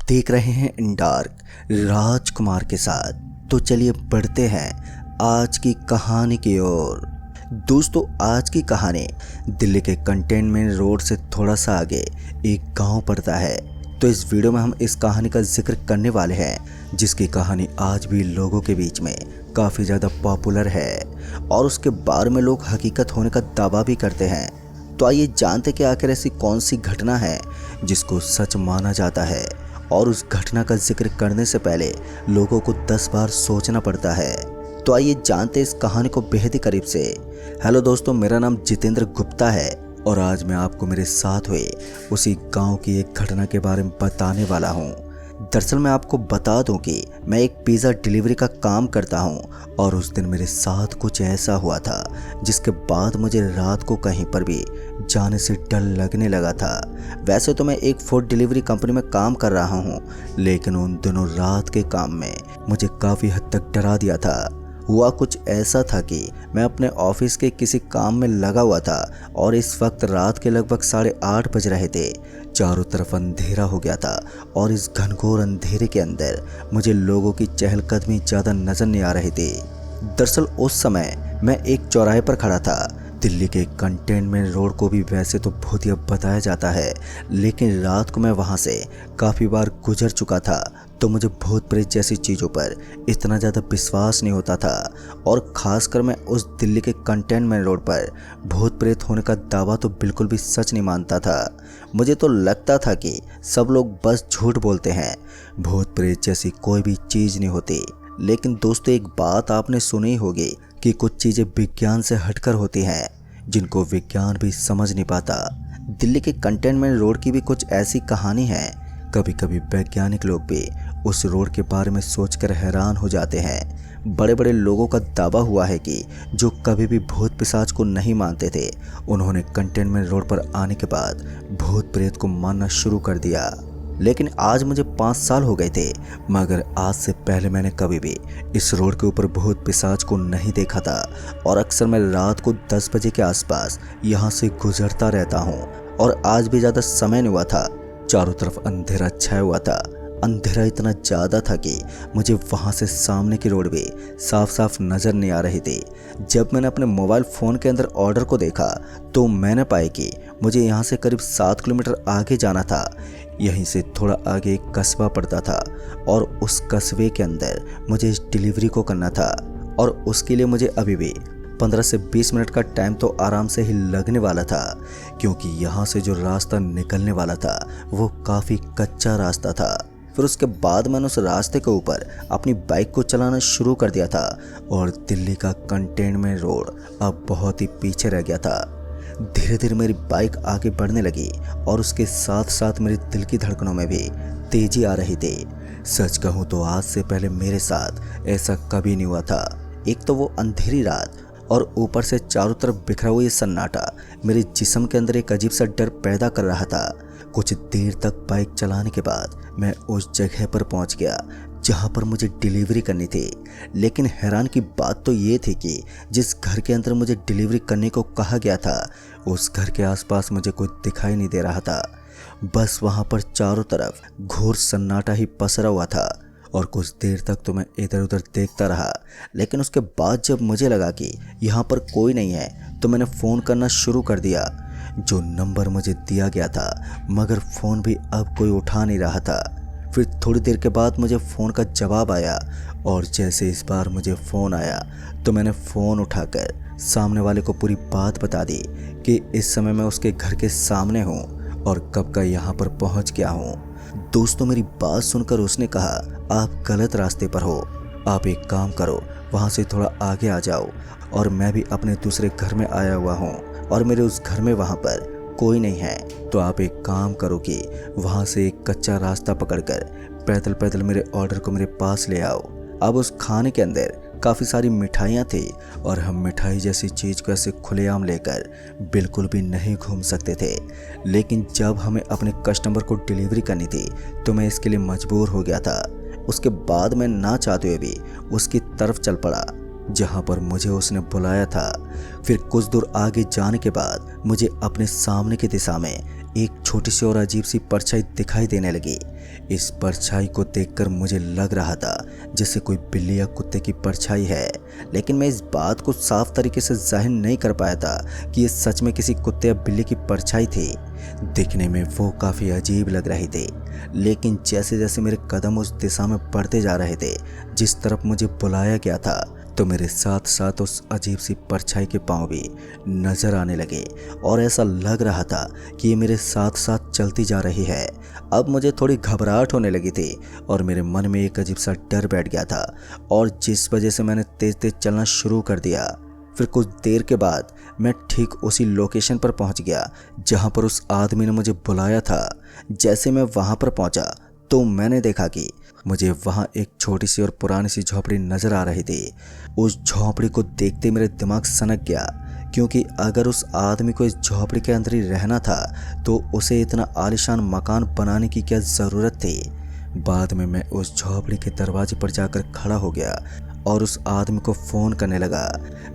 देख रहे हैं इन डार्क राजकुमार के साथ। तो चलिए बढ़ते हैं आज की कहानी की ओर। दोस्तों, आज की कहानी दिल्ली के कंटेनमेंट रोड से थोड़ा सा आगे एक गांव पड़ता है। तो इस वीडियो में हम इस कहानी का जिक्र करने वाले हैं, जिसकी कहानी आज भी लोगों के बीच में काफ़ी ज़्यादा पॉपुलर है और उसके बारे में लोग हकीकत होने का दावा भी करते हैं। तो आइए जानते कि आखिर ऐसी कौन सी घटना है जिसको सच माना जाता है और उस घटना का जिक्र करने से पहले लोगों को 10 बार सोचना पड़ता है। तो आइए जानते इस कहानी को बेहद ही करीब से। हेलो दोस्तों, मेरा नाम जितेंद्र गुप्ता है और आज मैं आपको मेरे साथ हुए उसी गांव की एक घटना के बारे में बताने वाला हूं। दरअसल मैं आपको बता दूं कि मैं एक पिज़्ज़ा डिलीवरी का काम करता हूं और उस दिन मेरे साथ कुछ ऐसा हुआ था जिसके बाद मुझे रात को कहीं पर भी जाने से डर लगने लगा था। वैसे तो मैं एक फूड डिलीवरी कंपनी में काम कर रहा हूं, लेकिन उन दिनों रात के काम में मुझे काफ़ी हद तक डरा दिया था। हुआ कुछ ऐसा था कि मैं अपने ऑफिस के किसी काम में लगा हुआ था और इस वक्त रात के लगभग 8:30 बज रहे थे। चारों तरफ अंधेरा हो गया था और इस घनघोर अंधेरे के अंदर मुझे लोगों की चहलकदमी ज़्यादा नजर नहीं आ रही थी। दरअसल उस समय मैं एक चौराहे पर खड़ा था। दिल्ली के कंटेनमेंट रोड को भी वैसे तो भूतिया बताया जाता है, लेकिन रात को मैं वहाँ से काफ़ी बार गुजर चुका था, तो मुझे भूत प्रेत जैसी चीज़ों पर इतना ज़्यादा विश्वास नहीं होता था। और ख़ासकर मैं उस दिल्ली के कंटेनमेंट रोड पर भूत प्रेत होने का दावा तो बिल्कुल भी सच नहीं मानता था। मुझे तो लगता था कि सब लोग बस झूठ बोलते हैं, भूत प्रेत जैसी कोई भी चीज़ नहीं होती। लेकिन दोस्तों, एक बात आपने सुनी होगी कि कुछ चीज़ें विज्ञान से हटकर होती हैं जिनको विज्ञान भी समझ नहीं पाता। दिल्ली के कंटेनमेंट रोड की भी कुछ ऐसी कहानी है। कभी कभी वैज्ञानिक लोग भी उस रोड के बारे में सोचकर हैरान हो जाते हैं। बड़े बड़े लोगों का दावा हुआ है कि जो कभी भी भूत पिशाच को नहीं मानते थे, उन्होंने कंटेनमेंट रोड पर आने के बाद भूत प्रेत को मानना शुरू कर दिया। लेकिन आज मुझे 5 साल हो गए थे, मगर आज से पहले मैंने कभी भी इस रोड के ऊपर भूत पिशाच को नहीं देखा था। और अक्सर मैं रात को 10 बजे के आसपास यहाँ से गुजरता रहता हूँ और आज भी ज़्यादा समय नहीं हुआ था। चारों तरफ अंधेरा छाया हुआ था। अंधेरा इतना ज़्यादा था कि मुझे वहाँ से सामने की रोड भी साफ साफ नज़र नहीं आ रही थी। जब मैंने अपने मोबाइल फ़ोन के अंदर ऑर्डर को देखा तो मैंने पाया कि मुझे यहाँ से करीब 7 किलोमीटर आगे जाना था। यहीं से थोड़ा आगे एक कस्बा पड़ता था और उस कस्बे के अंदर मुझे इस डिलीवरी को करना था और उसके लिए मुझे अभी भी 15 से 20 मिनट का टाइम तो आराम से ही लगने वाला था, क्योंकि यहाँ से जो रास्ता निकलने वाला था वो काफ़ी कच्चा रास्ता था। फिर उसके बाद मैंने उस रास्ते के ऊपर अपनी बाइक को चलाना शुरू कर दिया था और दिल्ली का कंटेनमेंट रोड अब बहुत ही पीछे रह गया था। धीरे धीरे मेरी बाइक आगे बढ़ने लगी और उसके साथ साथ मेरे दिल की धड़कनों में भी तेजी आ रही थी। सच कहूँ तो आज से पहले मेरे साथ ऐसा कभी नहीं हुआ था। एक तो वो अंधेरी रात और ऊपर से चारों तरफ बिखरा हुआ ये सन्नाटा मेरे जिस्म के अंदर एक अजीब सा डर पैदा कर रहा था। कुछ देर तक बाइक चलाने के बाद मैं उस जगह पर पहुंच गया जहां पर मुझे डिलीवरी करनी थी। लेकिन हैरान की बात तो ये थी कि जिस घर के अंदर मुझे डिलीवरी करने को कहा गया था, उस घर के आसपास मुझे कोई दिखाई नहीं दे रहा था। बस वहां पर चारों तरफ घोर सन्नाटा ही पसरा हुआ था और कुछ देर तक तो मैं इधर उधर देखता रहा। लेकिन उसके बाद जब मुझे लगा कि यहाँ पर कोई नहीं है, तो मैंने फ़ोन करना शुरू कर दिया, जो नंबर मुझे दिया गया था, मगर फ़ोन भी अब कोई उठा नहीं रहा था। फिर थोड़ी देर के बाद मुझे फ़ोन का जवाब आया और जैसे इस बार मुझे फ़ोन आया तो मैंने फ़ोन उठाकर सामने वाले को पूरी बात बता दी कि इस समय मैं उसके घर के सामने हूँ और कब का यहाँ पर पहुँच गया हूँ। दोस्तों, मेरी बात सुनकर उसने कहा, आप गलत रास्ते पर हो, आप एक काम करो, वहाँ से थोड़ा आगे आ जाओ और मैं भी अपने दूसरे घर में आया हुआ हूँ और मेरे उस घर में वहाँ पर कोई नहीं है। तो आप एक काम करो कि वहाँ से एक कच्चा रास्ता पकड़कर पैदल पैदल मेरे ऑर्डर को मेरे पास ले आओ। अब उस खाने के अंदर काफ़ी सारी मिठाइयाँ थी और हम मिठाई जैसी चीज़ को ऐसे खुलेआम लेकर बिल्कुल भी नहीं घूम सकते थे। लेकिन जब हमें अपने कस्टमर को डिलीवरी करनी थी तो मैं इसके लिए मजबूर हो गया था। उसके बाद मैं ना चाहते हुए भी उसकी तरफ चल पड़ा। जहां पर मुझे उसने बुलाया था। फिर कुछ दूर आगे जाने के बाद मुझे अपने सामने की दिशा में एक छोटी सी और अजीब सी परछाई दिखाई देने लगी। इस परछाई को देखकर मुझे लग रहा था जैसे कोई बिल्ली या कुत्ते की परछाई है, लेकिन मैं इस बात को साफ तरीके से जाहिर नहीं कर पाया था कि ये सच में किसी कुत्ते या बिल्ली की परछाई थी। दिखने में वो काफ़ी अजीब लग रही थी, लेकिन जैसे जैसे मेरे कदम उस दिशा में बढ़ते जा रहे थे जिस तरफ मुझे बुलाया गया था, तो मेरे साथ साथ उस अजीब सी परछाई के पांव भी नजर आने लगे और ऐसा लग रहा था कि ये मेरे साथ साथ चलती जा रही है। अब मुझे थोड़ी घबराहट होने लगी थी और मेरे मन में एक अजीब सा डर बैठ गया था, और जिस वजह से मैंने तेज तेज चलना शुरू कर दिया। फिर कुछ देर के बाद मैं ठीक उसी लोकेशन पर पहुंच गया जहां पर उस आदमी ने मुझे बुलाया था। जैसे मैं वहां पर पहुंचा तो मैंने देखा कि मुझे वहां एक छोटी सी और पुरानी सी झोपड़ी नजर आ रही थी। उस झोपड़ी को देखते मेरे दिमाग सनक गया, क्योंकि अगर उस आदमी को इस झोपड़ी के अंदर ही रहना था तो उसे इतना आलीशान मकान बनाने की क्या ज़रूरत थी। बाद में मैं उस झोपड़ी के दरवाजे पर जाकर खड़ा हो गया और उस आदमी को फ़ोन करने लगा,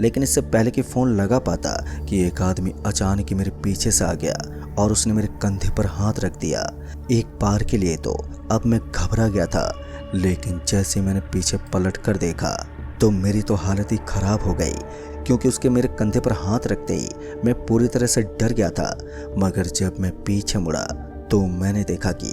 लेकिन इससे पहले कि फ़ोन लगा पाता कि एक आदमी अचानक ही मेरे पीछे से आ गया और उसने मेरे कंधे पर हाथ रख दिया। एक बार के लिए तो अब मैं घबरा गया था, लेकिन जैसे मैंने पीछे पलट कर देखा तो मेरी तो हालत ही ख़राब हो गई, क्योंकि उसके मेरे कंधे पर हाथ रखते ही मैं पूरी तरह से डर गया था। मगर जब मैं पीछे मुड़ा तो मैंने देखा कि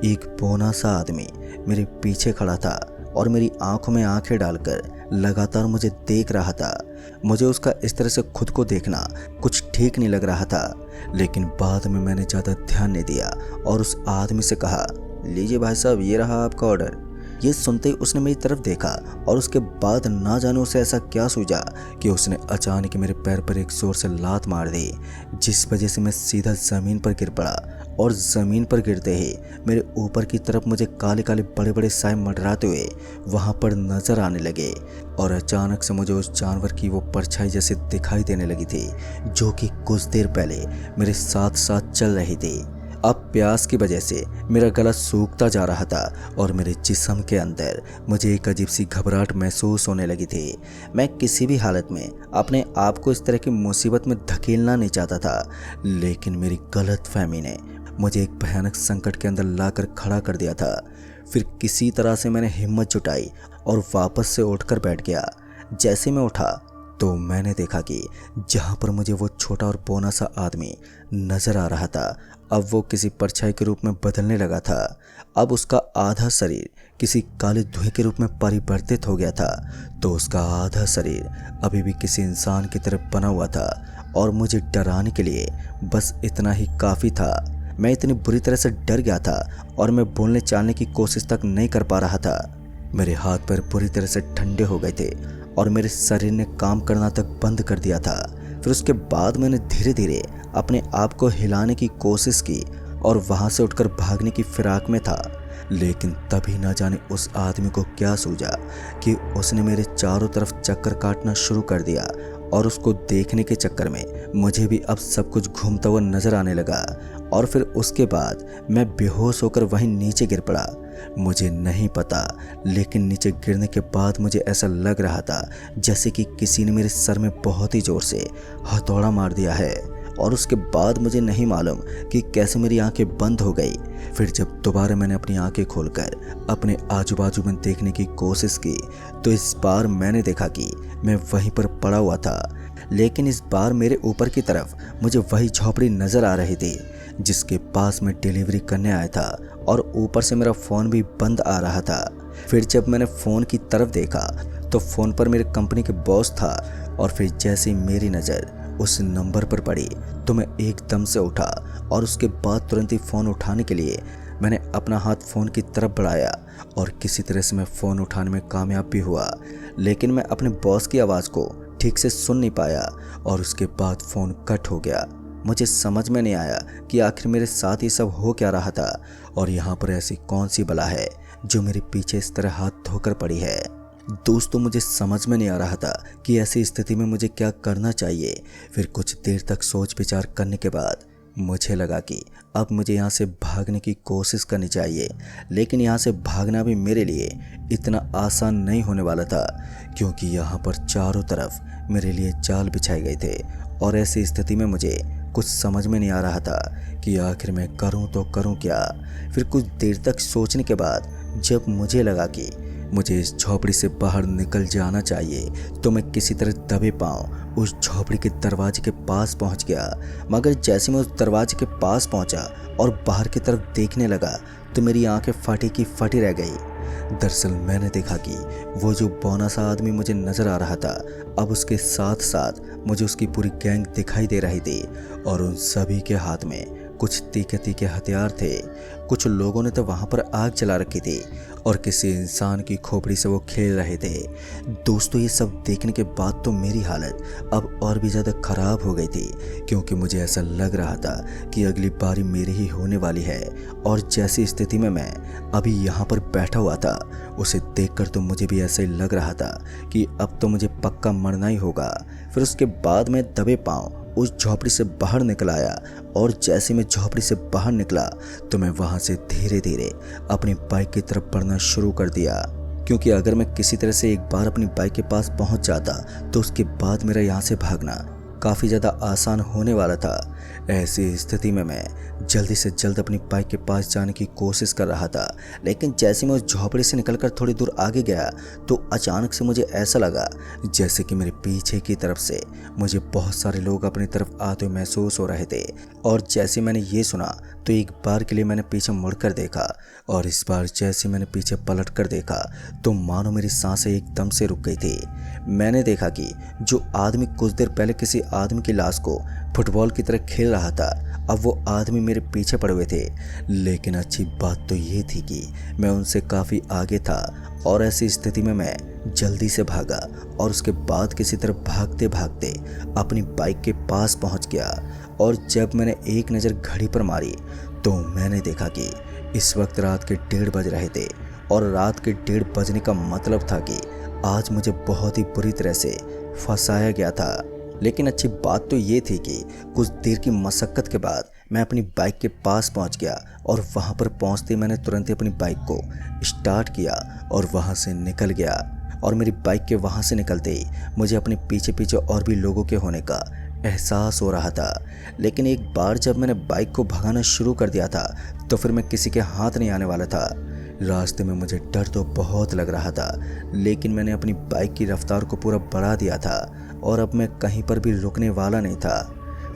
एक बौना सा आदमी मेरे पीछे खड़ा था और मेरी आंखों में आंखें डालकर लगातार मुझे देख रहा था। मुझे उसका इस तरह से खुद को देखना कुछ ठीक नहीं लग रहा था, लेकिन बाद में मैंने ज़्यादा ध्यान नहीं दिया और उस आदमी से कहा, लीजिए भाई साहब, ये रहा आपका ऑर्डर। ये सुनते ही उसने मेरी तरफ देखा और उसके बाद ना जाने उसे ऐसा क्या सूझा कि उसने अचानक मेरे पैर पर एक जोर से लात मार दी, जिस वजह से मैं सीधा ज़मीन पर गिर पड़ा। और ज़मीन पर गिरते ही मेरे ऊपर की तरफ मुझे काले काले बड़े बड़े साए मंडराते हुए वहाँ पर नज़र आने लगे, और अचानक से मुझे उस जानवर की वो परछाई जैसे दिखाई देने लगी थी, जो कि कुछ देर पहले मेरे साथ साथ चल रही थी। अब प्यास की वजह से मेरा गला सूखता जा रहा था और मेरे जिस्म के अंदर मुझे एक अजीब सी घबराहट महसूस होने लगी थी। मैं किसी भी हालत में अपने आप को इस तरह की मुसीबत में धकेलना नहीं चाहता था, लेकिन मेरी गलतफहमी ने मुझे एक भयानक संकट के अंदर लाकर खड़ा कर दिया था। फिर किसी तरह से मैंने हिम्मत जुटाई और वापस से उठकर बैठ गया। जैसे मैं उठा तो मैंने देखा कि जहाँ पर मुझे वो छोटा और बौना सा आदमी नजर आ रहा था, अब वो किसी परछाई के रूप में बदलने लगा था। अब उसका आधा शरीर किसी काले धुएं के रूप में परिवर्तित हो गया था, तो उसका आधा शरीर अभी भी किसी इंसान की तरह बना हुआ था, और मुझे डराने के लिए बस इतना ही काफ़ी था। मैं इतनी बुरी तरह से डर गया था और मैं बोलने चालने की कोशिश तक नहीं कर पा रहा था। मेरे हाथ पैर पूरी तरह से ठंडे हो गए थे और मेरे शरीर ने काम करना तक बंद कर दिया था। फिर उसके बाद मैंने धीरे धीरे अपने आप को हिलाने की कोशिश की और वहाँ से उठकर भागने की फिराक में था, लेकिन तभी ना जाने उस आदमी को क्या सूझा कि उसने मेरे चारों तरफ चक्कर काटना शुरू कर दिया, और उसको देखने के चक्कर में मुझे भी अब सब कुछ घूमता हुआ नजर आने लगा। और फिर उसके बाद मैं बेहोश होकर वहीं नीचे गिर पड़ा। मुझे नहीं पता, लेकिन नीचे गिरने के बाद मुझे ऐसा लग रहा था जैसे कि किसी ने मेरे सर में बहुत ही ज़ोर से हथौड़ा मार दिया है, और उसके बाद मुझे नहीं मालूम कि कैसे मेरी आंखें बंद हो गई। फिर जब दोबारा मैंने अपनी आंखें खोलकर अपने आजू बाजू में देखने की कोशिश की तो इस बार मैंने देखा कि मैं वहीं पर पड़ा हुआ था, लेकिन इस बार मेरे ऊपर की तरफ मुझे वही झोपड़ी नज़र आ रही थी जिसके पास मैं डिलीवरी करने आया था, और ऊपर से मेरा फ़ोन भी बंद आ रहा था। फिर जब मैंने फ़ोन की तरफ देखा तो फ़ोन पर मेरे कंपनी के बॉस था, और फिर जैसे ही मेरी नज़र उस नंबर पर पड़ी तो मैं एकदम से उठा, और उसके बाद तुरंत ही फ़ोन उठाने के लिए मैंने अपना हाथ फ़ोन की तरफ बढ़ाया, और किसी तरह से मैं फ़ोन उठाने में कामयाब भी हुआ, लेकिन मैं अपने बॉस की आवाज़ को ठीक से सुन नहीं पाया, और उसके बाद फ़ोन कट हो गया। मुझे समझ में नहीं आया कि आखिर मेरे साथ ये सब हो क्या रहा था, और यहाँ पर ऐसी कौन सी बला है जो मेरे पीछे इस तरह हाथ धोकर पड़ी है। दोस्तों, मुझे समझ में नहीं आ रहा था कि ऐसी स्थिति में मुझे क्या करना चाहिए। फिर कुछ देर तक सोच विचार करने के बाद मुझे लगा कि अब मुझे यहाँ से भागने की कोशिश करनी चाहिए, लेकिन यहाँ से भागना भी मेरे लिए इतना आसान नहीं होने वाला था, क्योंकि यहाँ पर चारों तरफ मेरे लिए जाल बिछाए गए थे। और ऐसी स्थिति में मुझे कुछ समझ में नहीं आ रहा था कि आखिर मैं करूँ तो करूँ क्या। फिर कुछ देर तक सोचने के बाद जब मुझे लगा कि मुझे इस झोपड़ी से बाहर निकल जाना चाहिए, तो मैं किसी तरह दबे पाँव उस झोपड़ी के दरवाजे के पास पहुंच गया। मगर जैसे मैं उस दरवाजे के पास पहुंचा और बाहर की तरफ देखने लगा तो मेरी आंखें फटी की फटी रह गई। दरअसल मैंने देखा कि वो जो बौना सा आदमी मुझे नज़र आ रहा था, अब उसके साथ साथ मुझे उसकी पूरी गैंग दिखाई दे रही थी और उन सभी के हाथ में कुछ तीखे तीखे हथियार थे। कुछ लोगों ने तो वहाँ पर आग जला रखी थी और किसी इंसान की खोपड़ी से वो खेल रहे थे। दोस्तों, ये सब देखने के बाद तो मेरी हालत अब और भी ज़्यादा ख़राब हो गई थी, क्योंकि मुझे ऐसा लग रहा था कि अगली बारी मेरी ही होने वाली है। और जैसी स्थिति में मैं अभी यहाँ पर बैठा हुआ था, उसे देखकर तो मुझे भी ऐसा ही लग रहा था कि अब तो मुझे पक्का मरना ही होगा। फिर उसके बाद मैं दबे पाँव उस झोपड़ी से बाहर निकल आया और जैसे मैं झोपड़ी से बाहर निकला तो मैं वहाँ से धीरे धीरे अपनी बाइक की तरफ बढ़ना शुरू कर दिया, क्योंकि अगर मैं किसी तरह से एक बार अपनी बाइक के पास पहुँच जाता तो उसके बाद मेरा यहाँ से भागना काफ़ी ज़्यादा आसान होने वाला था। ऐसी स्थिति में मैं जल्दी से जल्द अपनी बाइक के पास जाने की कोशिश कर रहा था, लेकिन जैसे मैं उस झोपड़ी से निकलकर थोड़ी दूर आगे गया तो अचानक से मुझे ऐसा लगा जैसे कि मेरे पीछे की तरफ से मुझे बहुत सारे लोग अपनी तरफ आते हुए महसूस हो रहे थे। और जैसे मैंने ये सुना तो एक बार के लिए मैंने पीछे मुड़कर देखा, और इस बार जैसे मैंने पीछे पलट कर देखा तो मानो मेरी सांसें एकदम से रुक गई थी। मैंने देखा कि जो आदमी कुछ देर पहले किसी आदमी की लाश को फुटबॉल की तरह खेल रहा था, अब वो आदमी मेरे पीछे पड़े हुए थे। लेकिन अच्छी बात तो ये थी कि मैं उनसे काफ़ी आगे था, और ऐसी स्थिति में मैं जल्दी से भागा और उसके बाद किसी तरह भागते भागते अपनी बाइक के पास पहुंच गया। और जब मैंने एक नज़र घड़ी पर मारी तो मैंने देखा कि इस वक्त रात के 1:30 बज रहे थे, और रात के 1:30 बजने का मतलब था कि आज मुझे बहुत ही बुरी तरह से फंसाया गया था। लेकिन अच्छी बात तो ये थी कि कुछ देर की मशक्क़त के बाद मैं अपनी बाइक के पास पहुंच गया, और वहां पर पहुंचते मैंने तुरंत ही अपनी बाइक को स्टार्ट किया और वहां से निकल गया। और मेरी बाइक के वहां से निकलते ही मुझे अपने पीछे पीछे और भी लोगों के होने का एहसास हो रहा था। लेकिन एक बार जब मैंने बाइक को भगाना शुरू कर दिया था तो फिर मैं किसी के हाथ नहीं आने वाला था। रास्ते में मुझे डर तो बहुत लग रहा था, लेकिन मैंने अपनी बाइक की रफ्तार को पूरा बढ़ा दिया था और अब मैं कहीं पर भी रुकने वाला नहीं था।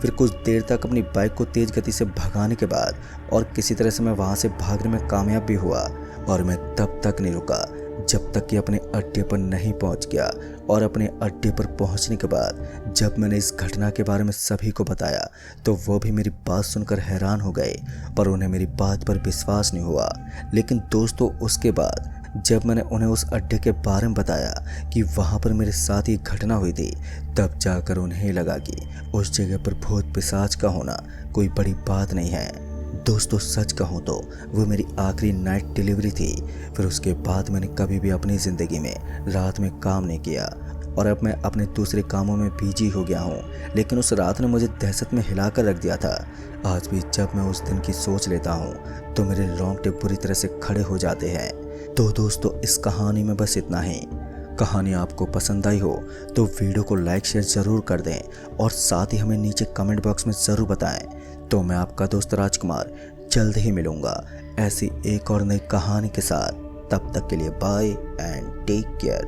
फिर कुछ देर तक अपनी बाइक को तेज़ गति से भगाने के बाद और किसी तरह से मैं वहाँ से भागने में कामयाब भी हुआ, और मैं तब तक नहीं रुका जब तक कि अपने अड्डे पर नहीं पहुँच गया। और अपने अड्डे पर पहुँचने के बाद जब मैंने इस घटना के बारे में सभी को बताया तो वो भी मेरी बात सुनकर हैरान हो गए, पर उन्हें मेरी बात पर विश्वास नहीं हुआ। लेकिन दोस्तों, उसके बाद जब मैंने उन्हें उस अड्डे के बारे में बताया कि वहाँ पर मेरे साथ ये घटना हुई थी, तब जाकर उन्हें लगा कि उस जगह पर भूत पिशाच का होना कोई बड़ी बात नहीं है। दोस्तों, सच कहूँ तो वो मेरी आखिरी नाइट डिलीवरी थी। फिर उसके बाद मैंने कभी भी अपनी ज़िंदगी में रात में काम नहीं किया, और अब मैं अपने दूसरे कामों में बिजी हो गया हूँ। लेकिन उस रात ने मुझे दहशत में हिला कर रख दिया था। आज भी जब मैं उस दिन की सोच लेता हूँ तो मेरे रोंगटे पूरी तरह से खड़े हो जाते हैं। तो दोस्तों, इस कहानी में बस इतना ही। कहानी आपको पसंद आई हो तो वीडियो को लाइक शेयर ज़रूर कर दें, और साथ ही हमें नीचे कमेंट बॉक्स में ज़रूर बताएं। तो मैं आपका दोस्त राजकुमार जल्द ही मिलूँगा ऐसी एक और नई कहानी के साथ। तब तक के लिए बाय एंड टेक केयर।